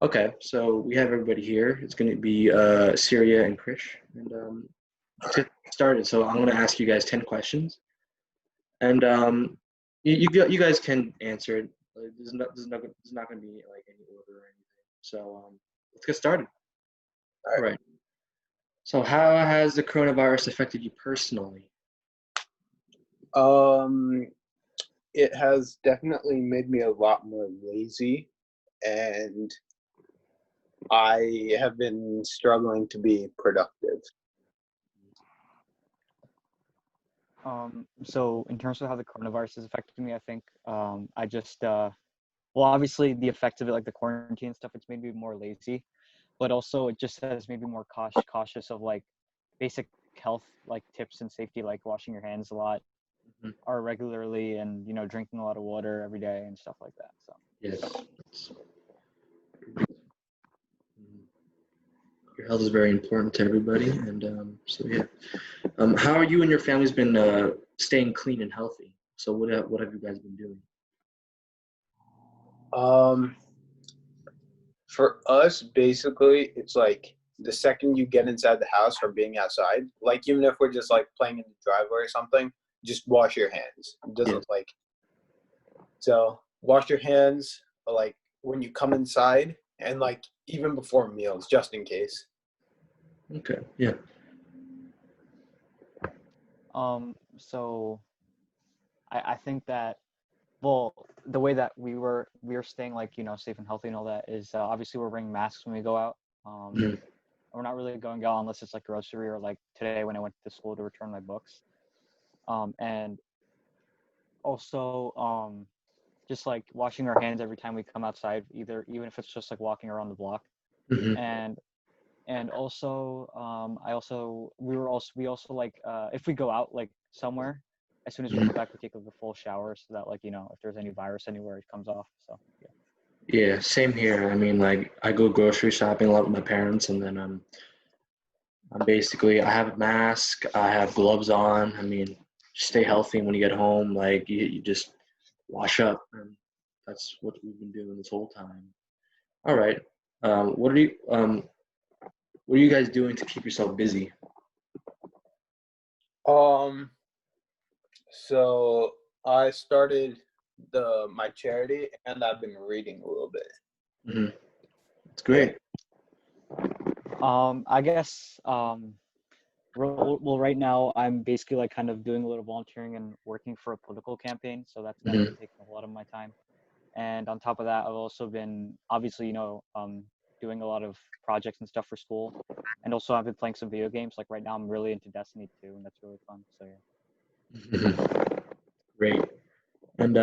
Okay, so we have everybody here. It's going to be Syria and Krish, and let's get started. So I'm going to ask you guys 10 questions, and you guys can answer it. There's not going to be like any order or anything. So let's get started. All right. So how has the coronavirus affected you personally? Um, it has definitely made me a lot more lazy, and I have been struggling to be productive. So in terms of how the coronavirus has affected me, I think I just well, obviously the effects of it, like the quarantine stuff, it's made me more lazy, but also it just has made me more cautious of like basic health like tips and safety, like washing your hands a lot Mhm. or regularly, and drinking a lot of water every day and stuff like that. So Yes. Your health is very important to everybody, and so yeah. How are you and your family's been staying clean and healthy? So what have you guys been doing? Um, for us, basically, it's like the second you get inside the house or being outside, like even if we're just like playing in the driveway or something, just wash your hands. It Yes. doesn't like so wash your hands like when you come inside and like even before meals, just in case. Okay. Yeah. so I think that, well, the way that we are staying like safe and healthy and all that is obviously we're wearing masks when we go out. Mhm. We're not really going out unless it's like grocery or like today when I went to school to return my books. And also just like washing our hands every time we come outside, even if it's just like walking around the block. Mhm. And also we also like if we go out like somewhere, as soon as we Mhm. get back we take like a full shower so that like if there's any virus anywhere it comes off. So yeah. Yeah. Same here. I mean, like I go grocery shopping a lot with my parents, and then I'm basically I have a mask, I have gloves on. I mean, just stay healthy when you get home. Like you just wash up, and that's what we've been doing this whole time. All right. Um, what are you um, what are you guys doing to keep yourself busy? Um, so I started the my charity and I've been reading a little bit. Hmm. It's Yeah. great. I guess well, right now I'm basically like kind of doing a little volunteering and working for a political campaign, so that's been Hmm. taking a lot of my time. And on top of that, I've also been obviously doing a lot of projects and stuff for school, and also I've been playing some video games. Like right now I'm really into Destiny 2, and that's really fun. So yeah. Great. And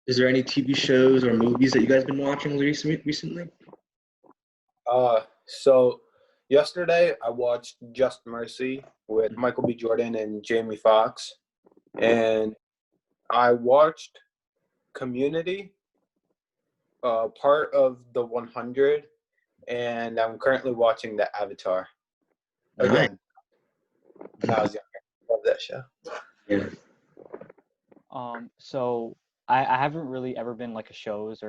is there any TV shows or movies that you guys been watching recently? So yesterday I watched Just Mercy with Michael B. Jordan and Jamie Foxx, and I watched Community, part of the 100, and I'm currently watching the Avatar Nice. again. When I was younger, love that show. Yeah. So I haven't really ever been like a shows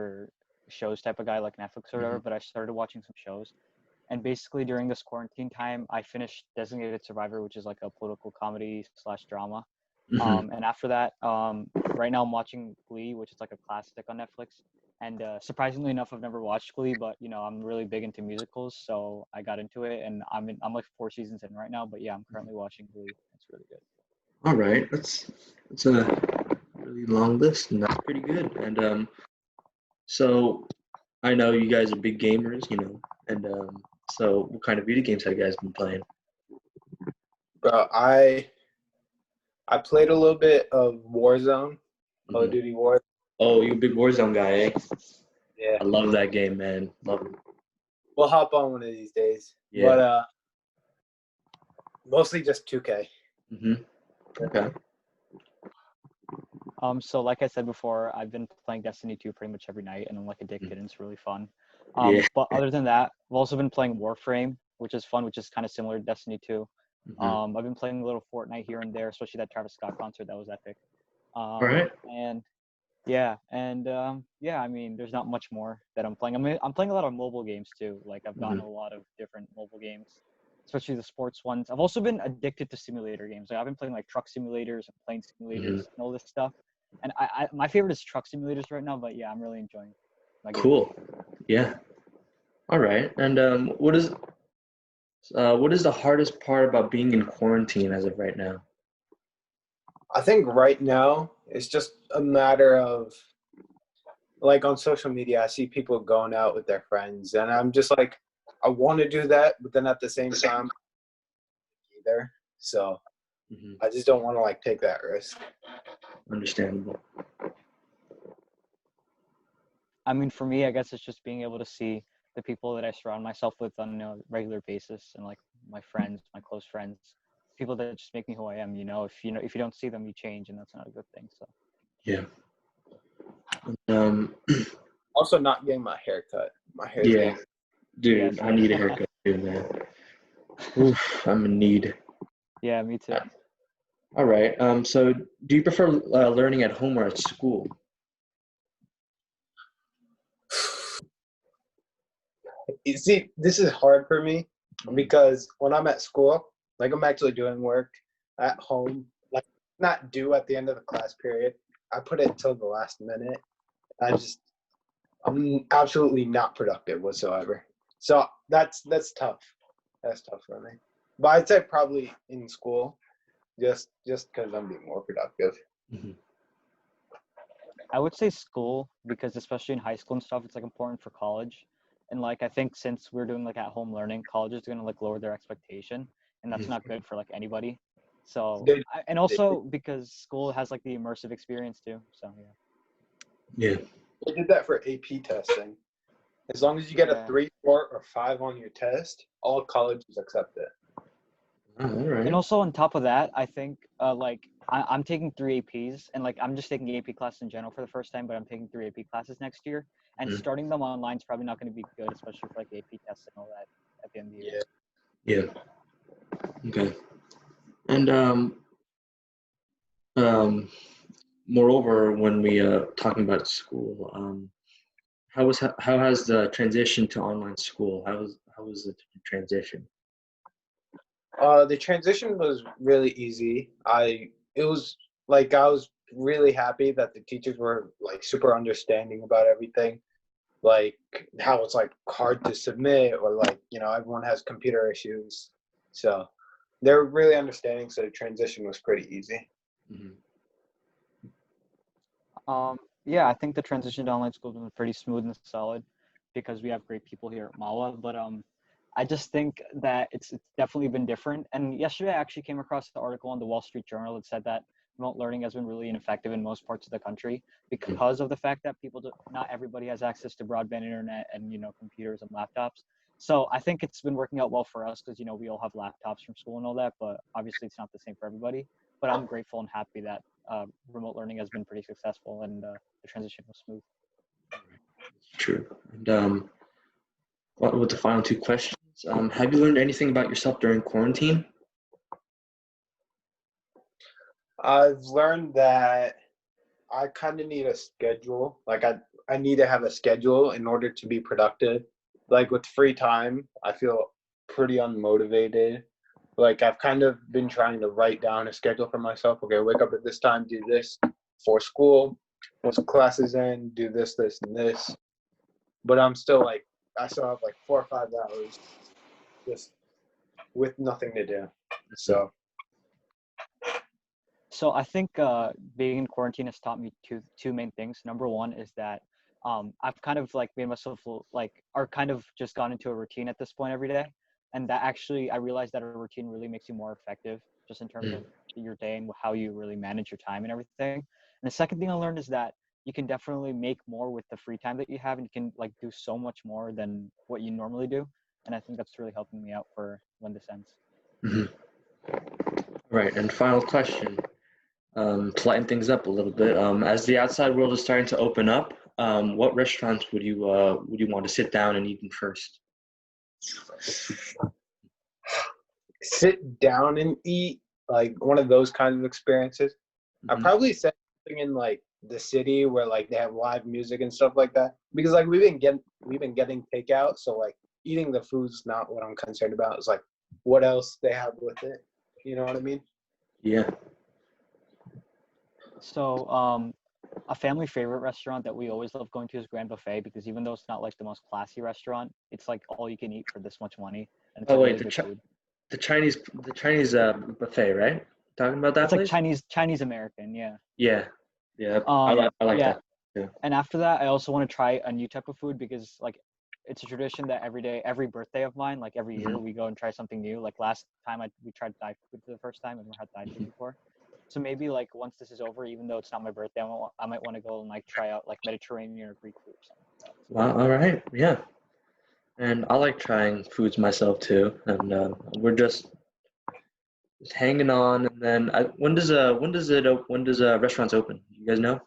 type of guy like Netflix or whatever, Hmm. but I started watching some shows. And basically during this quarantine time, I finished Designated Survivor, which is like a political comedy slash drama. Hmm. And after that, right now I'm watching Glee, which is like a classic on Netflix. And surprisingly enough, I've never watched Glee, but I'm really big into musicals, so I got into it, and I'm like 4 seasons in right now. But yeah, I'm currently watching Glee. It's really good. All right. That's a really long list, and that's pretty good. And so I know you guys are big gamers, and so what kind of video games have you guys been playing? But I played a little bit of Warzone, Call of Hmm. Duty War. Oh, you a big Warzone guy, eh? Yeah, I love that game, man. Love it. we'll hop on one of these days. Yeah. But mostly just 2K. Hmm. Okay. So like I said before, I've been playing Destiny 2 pretty much every night, and I'm like addicted, and it's really fun. Yeah. But other than that, I've also been playing Warframe, which is fun, which is kind of similar to Destiny 2. Hmm. I've been playing a little Fortnite here and there, especially that Travis Scott concert that was epic. All right. And Yeah, and yeah, I mean, there's not much more that I'm playing. I'm playing a lot of mobile games too. Like I've gotten Mhm. a lot of different mobile games, especially the sports ones. I've also been addicted to simulator games. Like I've been playing like truck simulators and plane Mhm. simulators and all this stuff. And I my favorite is truck simulators right now. But yeah, I'm really enjoying my game. Cool. Yeah. All right. And what is the hardest part about being in quarantine as of right now? I think right now it's just a matter of like on social media, I see people going out with their friends, and I'm just like, I want to do that, but then at the same time, either. So Mhm. I just don't want to like take that risk. Understandable. I mean, for me, I guess it's just being able to see the people that I surround myself with on a regular basis, and like my friends, my close friends, people that just make me who I am. If you don't see them, you change, and that's not a good thing. So. Yeah. Um, Also, not getting my hair cut. My hair's yeah, getting. Yeah, dude, I same. need a haircut too, man. Oof, I'm in need. Yeah, me too. All right. So do you prefer learning at home or at school? You see, this is hard for me because when I'm at school, like I'm actually doing work at home, like not due at the end of the class period. I put it till the last minute. I'm absolutely not productive whatsoever. So that's tough. That's tough for me. But I'd say probably in school, just because I'm being more productive. Mhm. I would say school because especially in high school and stuff, it's like important for college. And like I think since we're doing like at home learning, colleges are gonna like lower their expectation, and that's Mhm. not good for like anybody. So They, and they, also because school has like the immersive experience too. So yeah. Yeah. they did that for AP testing. As long as you get a Yeah. 3, 4, or 5 on your test, all colleges accept it. Oh, all And right. also on top of that, I think like I'm taking 3 APs and like I'm just taking AP classes in general for the first time, but I'm taking 3 AP classes next year. And Mhm. starting them online is probably not going to be good, especially for like AP tests and all that at the end of the year. Yeah. Yeah. Okay. And um, moreover, when we talking about school, how has the transition to online school? How was the transition? The transition was really easy. It was like I was really happy that the teachers were like super understanding about everything, like how it's like hard to submit or like everyone has computer issues, so they're really understanding. So the transition was pretty easy. Mhm. Yeah, I think the transition to online school has been pretty smooth and solid because we have great people here at Mawa. But I just think that it's definitely been different. And yesterday, I actually came across the article on the Wall Street Journal that said that remote learning has been really ineffective in most parts of the country Mhm. because of the fact that not everybody has access to broadband internet and computers and laptops. So I think it's been working out well for us because we all have laptops from school and all that. But obviously, it's not the same for everybody. But I'm grateful and happy that remote learning has been pretty successful and the transition was smooth. True. And with the final two questions, have you learned anything about yourself during quarantine? I've learned that I kind of need a schedule. Like I need to have a schedule in order to be productive. Like with free time, I feel pretty unmotivated. Like I've kind of been trying to write down a schedule for myself. Okay, wake up at this time, do this for school. Once classes end, do this, this, and this. But I still have like 4 or 5 hours just with nothing to do. So So I think being in quarantine has taught me two main things. Number one is that I've kind of like made myself like or kind of just gone into a routine at this point every day, and that actually I realized that a routine really makes you more effective just in terms of Mm. your day and how you really manage your time and everything. And the second thing I learned is that you can definitely make more with the free time that you have, and you can like do so much more than what you normally do. And I think that's really helping me out for when this ends. Mhm. Right. And final question, to lighten things up a little bit, as the outside world is starting to open up, what restaurants would you want to sit down and eat in first? sit down and eat, like one of those kinds of experiences. I Mhm. probably said something in like the city where like they have live music and stuff like that. Because like we've been getting takeout, so like eating the food's not what I'm concerned about. It's like what else they have with it. You know what I mean? Yeah. So, a family favorite restaurant that we always love going to is Grand Buffet because even though it's not like the most classy restaurant, it's like all you can eat for this much money, and it's Oh a wait, really good food. the Chinese buffet, right? Talking about that It's like place? Chinese American, yeah. Yeah. Yeah. I like Yeah. that. Yeah. And after that, I also want to try a new type of food because like it's a tradition that every birthday of mine, like every year, Mhm. we go and try something new. Like last time we tried Thai food for the first time. I've never had Thai food before. So maybe like once this is over, even though it's not my birthday, I might want to go and like try out like Mediterranean or Greek food or something like that. Wow, all right. Yeah. And I like trying foods myself too. And we're just hanging on. And then when does restaurants open? You guys know?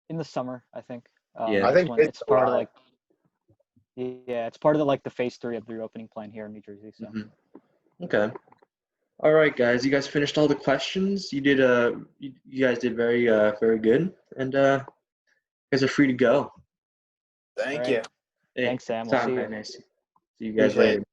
In the summer, I think. Yeah. I That's think when it's it's part of July. like yeah, it's part of the like the phase 3 of the reopening plan here in New Jersey. So Mhm. Okay. All right, guys. You guys finished all the questions. You guys did very good. And you guys are free to go. all Thank right, you. Hey, thanks, Sam. We'll Sam, see hi, you. nice. See you guys Appreciate later. it.